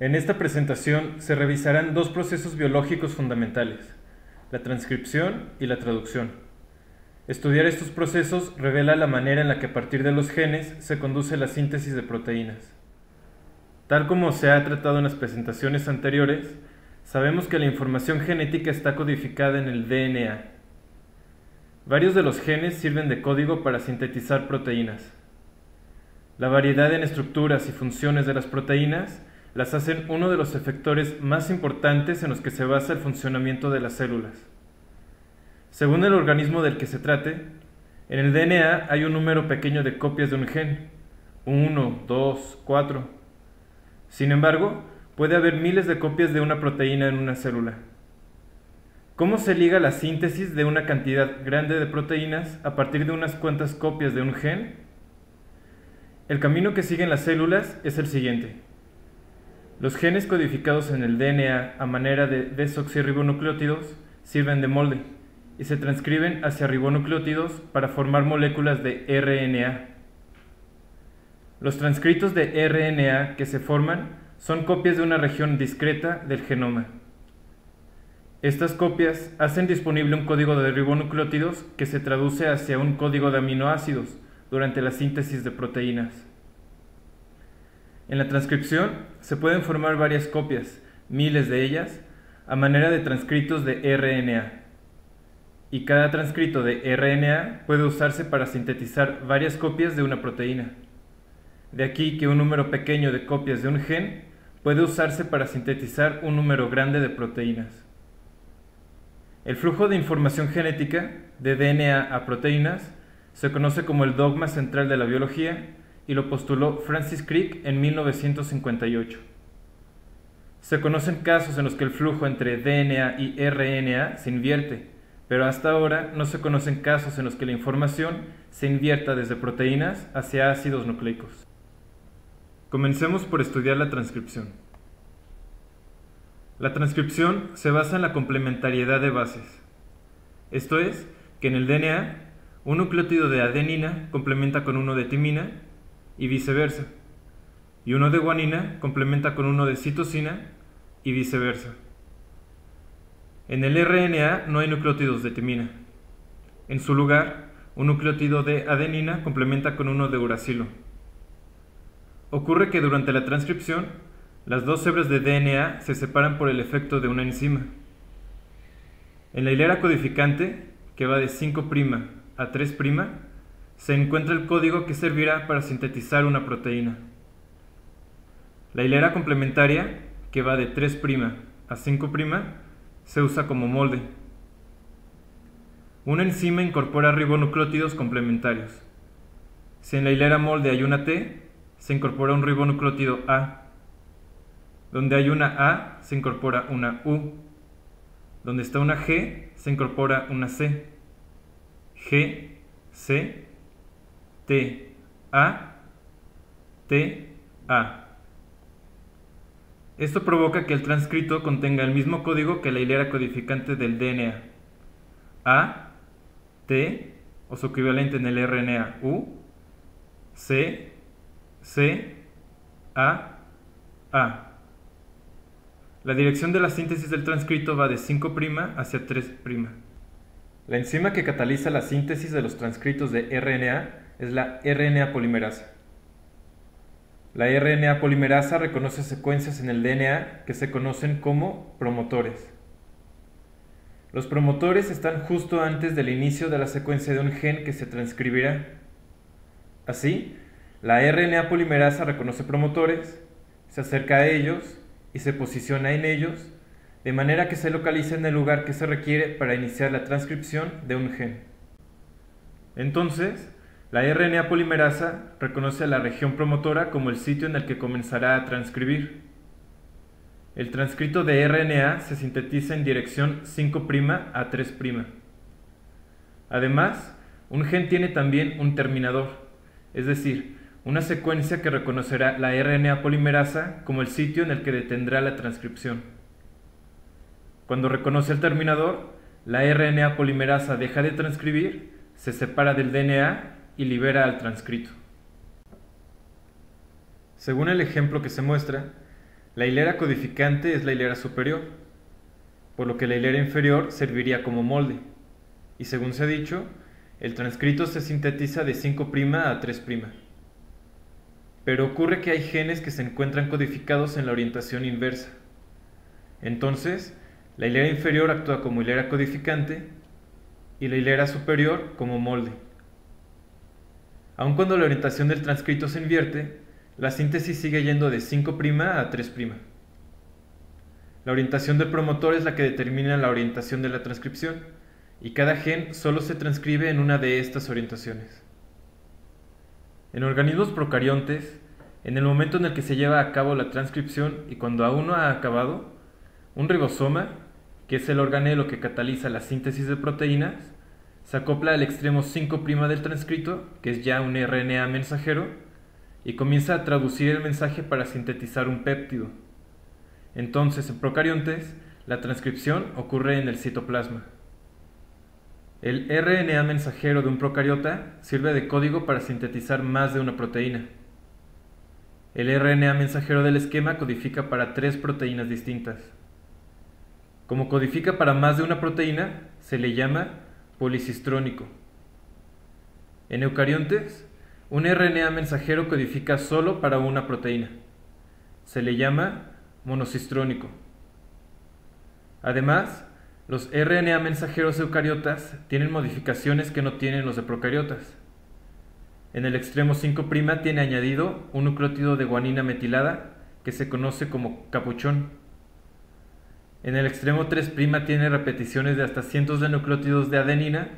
En esta presentación se revisarán dos procesos biológicos fundamentales, la transcripción y la traducción. Estudiar estos procesos revela la manera en la que a partir de los genes se conduce la síntesis de proteínas. Tal como se ha tratado en las presentaciones anteriores, sabemos que la información genética está codificada en el DNA. Varios de los genes sirven de código para sintetizar proteínas. La variedad en estructuras y funciones de las proteínas las hacen uno de los efectores más importantes en los que se basa el funcionamiento de las células. Según el organismo del que se trate, en el DNA hay un número pequeño de copias de un gen, 1, 2, 4. Sin embargo, puede haber miles de copias de una proteína en una célula. ¿Cómo se liga la síntesis de una cantidad grande de proteínas a partir de unas cuantas copias de un gen? El camino que siguen las células es el siguiente. Los genes codificados en el DNA a manera de desoxirribonucleótidos sirven de molde y se transcriben hacia ribonucleótidos para formar moléculas de RNA. Los transcritos de RNA que se forman son copias de una región discreta del genoma. Estas copias hacen disponible un código de ribonucleótidos que se traduce hacia un código de aminoácidos durante la síntesis de proteínas. En la transcripción se pueden formar varias copias, miles de ellas, a manera de transcritos de RNA. Y cada transcrito de RNA puede usarse para sintetizar varias copias de una proteína. De aquí que un número pequeño de copias de un gen puede usarse para sintetizar un número grande de proteínas. El flujo de información genética, de DNA a proteínas, se conoce como el dogma central de la biología y lo postuló Francis Crick en 1958. Se conocen casos en los que el flujo entre DNA y RNA se invierte, pero hasta ahora no se conocen casos en los que la información se invierta desde proteínas hacia ácidos nucleicos. Comencemos por estudiar la transcripción. La transcripción se basa en la complementariedad de bases. Esto es, que en el DNA, un nucleótido de adenina complementa con uno de timina y viceversa, y uno de guanina complementa con uno de citosina y viceversa. En el RNA no hay nucleótidos de timina. En su lugar, un nucleótido de adenina complementa con uno de uracilo. Ocurre que durante la transcripción, las dos hebras de DNA se separan por el efecto de una enzima. En la hilera codificante, que va de 5' a 3', se encuentra el código que servirá para sintetizar una proteína. La hilera complementaria, que va de 3' a 5', se usa como molde. Una enzima incorpora ribonucleótidos complementarios. Si en la hilera molde hay una T, se incorpora un ribonucleótido A. Donde hay una A, se incorpora una U. Donde está una G, se incorpora una C. G, C, T, A, T, A. Esto provoca que el transcrito contenga el mismo código que la hilera codificante del DNA. A, T, o su equivalente en el RNA, U, C, C, A, A. La dirección de la síntesis del transcrito va de 5' hacia 3'. La enzima que cataliza la síntesis de los transcritos de RNA es la RNA polimerasa. La RNA polimerasa reconoce secuencias en el DNA que se conocen como promotores. Los promotores están justo antes del inicio de la secuencia de un gen que se transcribirá. Así, la RNA polimerasa reconoce promotores, se acerca a ellos y se posiciona en ellos, de manera que se localiza en el lugar que se requiere para iniciar la transcripción de un gen. Entonces, la RNA polimerasa reconoce a la región promotora como el sitio en el que comenzará a transcribir. El transcrito de RNA se sintetiza en dirección 5' a 3'. Además, un gen tiene también un terminador, es decir, una secuencia que reconocerá la RNA polimerasa como el sitio en el que detendrá la transcripción. Cuando reconoce el terminador, la RNA polimerasa deja de transcribir, se separa del DNA y libera al transcrito. Según el ejemplo que se muestra, La hilera codificante es la hilera superior, por lo que la hilera inferior serviría como molde, y según se ha dicho, el transcrito se sintetiza de 5' a 3'. Pero ocurre que hay genes que se encuentran codificados en la orientación inversa. Entonces, la hilera inferior actúa como hilera codificante y la hilera superior como molde. Aun cuando la orientación del transcrito se invierte, la síntesis sigue yendo de 5' a 3'. La orientación del promotor es la que determina la orientación de la transcripción, y cada gen solo se transcribe en una de estas orientaciones. En organismos procariontes, en el momento en el que se lleva a cabo la transcripción y cuando aún no ha acabado, un ribosoma, que es el organelo que cataliza la síntesis de proteínas, se acopla al extremo 5' del transcrito, que es ya un RNA mensajero, y comienza a traducir el mensaje para sintetizar un péptido. Entonces, en procariontes, la transcripción ocurre en el citoplasma. El RNA mensajero de un procariota sirve de código para sintetizar más de una proteína. El RNA mensajero del esquema codifica para 3 proteínas distintas. Como codifica para más de una proteína, se le llama policistrónico. En eucariontes, un RNA mensajero codifica solo para una proteína. Se le llama monocistrónico. Además, los RNA mensajeros eucariotas tienen modificaciones que no tienen los de procariotas. En el extremo 5' tiene añadido un nucleótido de guanina metilada que se conoce como capuchón. En el extremo 3' tiene repeticiones de hasta cientos de nucleótidos de adenina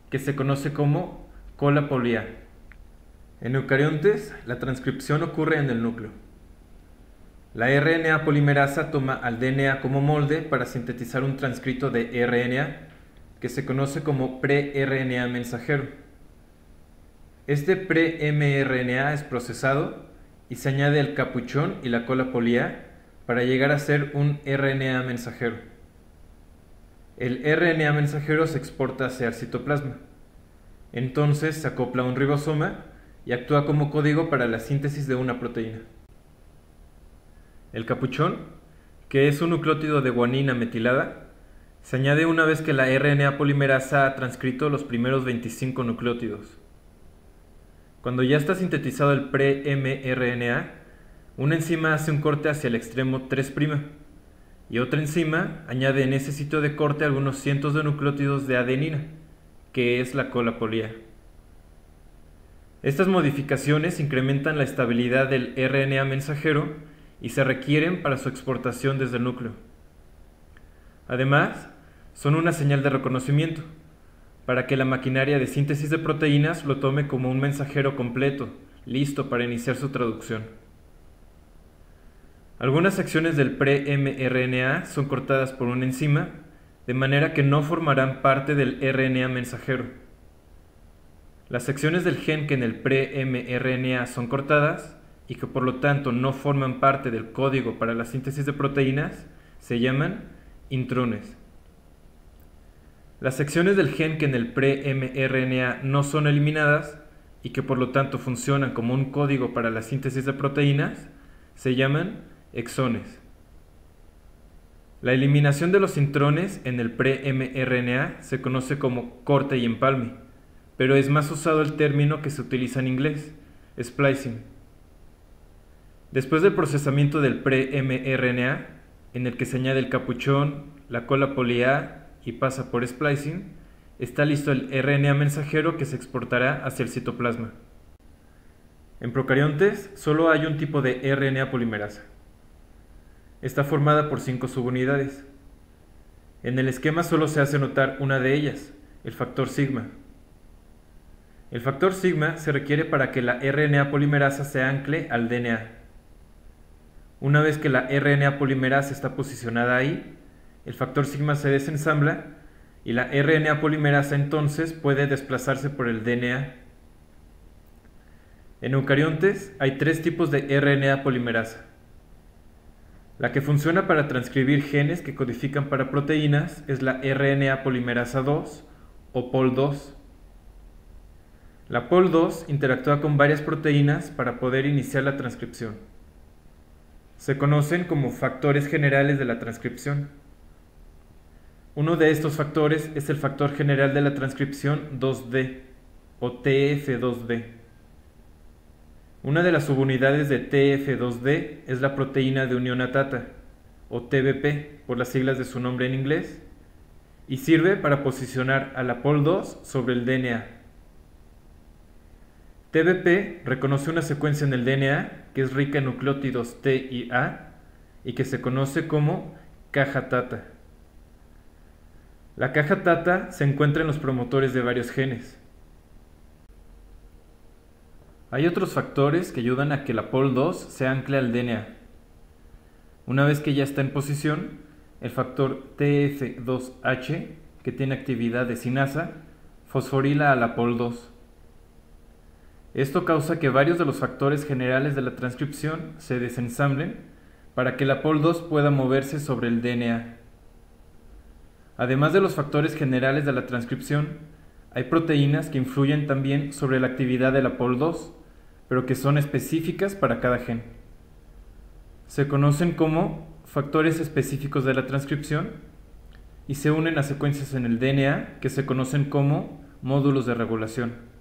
que se conoce como cola poly-A. En eucariontes, la transcripción ocurre en el núcleo. La RNA polimerasa toma al DNA como molde para sintetizar un transcrito de RNA que se conoce como pre-RNA mensajero. Este pre-mRNA es procesado y se añade el capuchón y la cola poly-A para llegar a ser un RNA mensajero. El RNA mensajero se exporta hacia el citoplasma. Entonces se acopla a un ribosoma y actúa como código para la síntesis de una proteína. El capuchón, que es un nucleótido de guanina metilada, se añade una vez que la RNA polimerasa ha transcrito los primeros 25 nucleótidos. Cuando ya está sintetizado el pre-mRNA, una enzima hace un corte hacia el extremo 3' y otra enzima añade en ese sitio de corte algunos cientos de nucleótidos de adenina, que es la cola poly-A. Estas modificaciones incrementan la estabilidad del RNA mensajero y se requieren para su exportación desde el núcleo. Además, son una señal de reconocimiento, para que la maquinaria de síntesis de proteínas lo tome como un mensajero completo, listo para iniciar su traducción. Algunas secciones del pre-mRNA son cortadas por una enzima, de manera que no formarán parte del RNA mensajero. Las secciones del gen que en el pre-mRNA son cortadas y que por lo tanto no forman parte del código para la síntesis de proteínas se llaman intrones. Las secciones del gen que en el pre-mRNA no son eliminadas y que por lo tanto funcionan como un código para la síntesis de proteínas se llaman exones. La eliminación de los intrones en el pre-mRNA se conoce como corte y empalme, pero es más usado el término que se utiliza en inglés, splicing. Después del procesamiento del pre-mRNA, en el que se añade el capuchón, la cola poly-A y pasa por splicing, está listo el RNA mensajero que se exportará hacia el citoplasma. En procariontes solo hay un tipo de RNA polimerasa. Está formada por 5 subunidades. En el esquema solo se hace notar una de ellas, el factor sigma. El factor sigma se requiere para que la RNA polimerasa se ancle al DNA. Una vez que la RNA polimerasa está posicionada ahí, el factor sigma se desensambla y la RNA polimerasa entonces puede desplazarse por el DNA. En eucariontes hay 3 tipos de RNA polimerasa. La que funciona para transcribir genes que codifican para proteínas es la RNA polimerasa 2 o Pol2. La Pol2 interactúa con varias proteínas para poder iniciar la transcripción. Se conocen como factores generales de la transcripción. Uno de estos factores es el factor general de la transcripción 2D o TF2D. Una de las subunidades de TF2D es la proteína de unión ATATA, o TBP por las siglas de su nombre en inglés, y sirve para posicionar a la POL2 sobre el DNA. TBP reconoce una secuencia en el DNA que es rica en nucleótidos T y A y que se conoce como caja TATA. La caja TATA se encuentra en los promotores de varios genes. Hay otros factores que ayudan a que la POL2 se ancle al DNA. Una vez que ya está en posición, el factor TF2H, que tiene actividad de sinasa, fosforila a la POL2. Esto causa que varios de los factores generales de la transcripción se desensamblen para que la POL2 pueda moverse sobre el DNA. Además de los factores generales de la transcripción, hay proteínas que influyen también sobre la actividad de la POL2, pero que son específicas para cada gen. Se conocen como factores específicos de la transcripción y se unen a secuencias en el DNA que se conocen como módulos de regulación.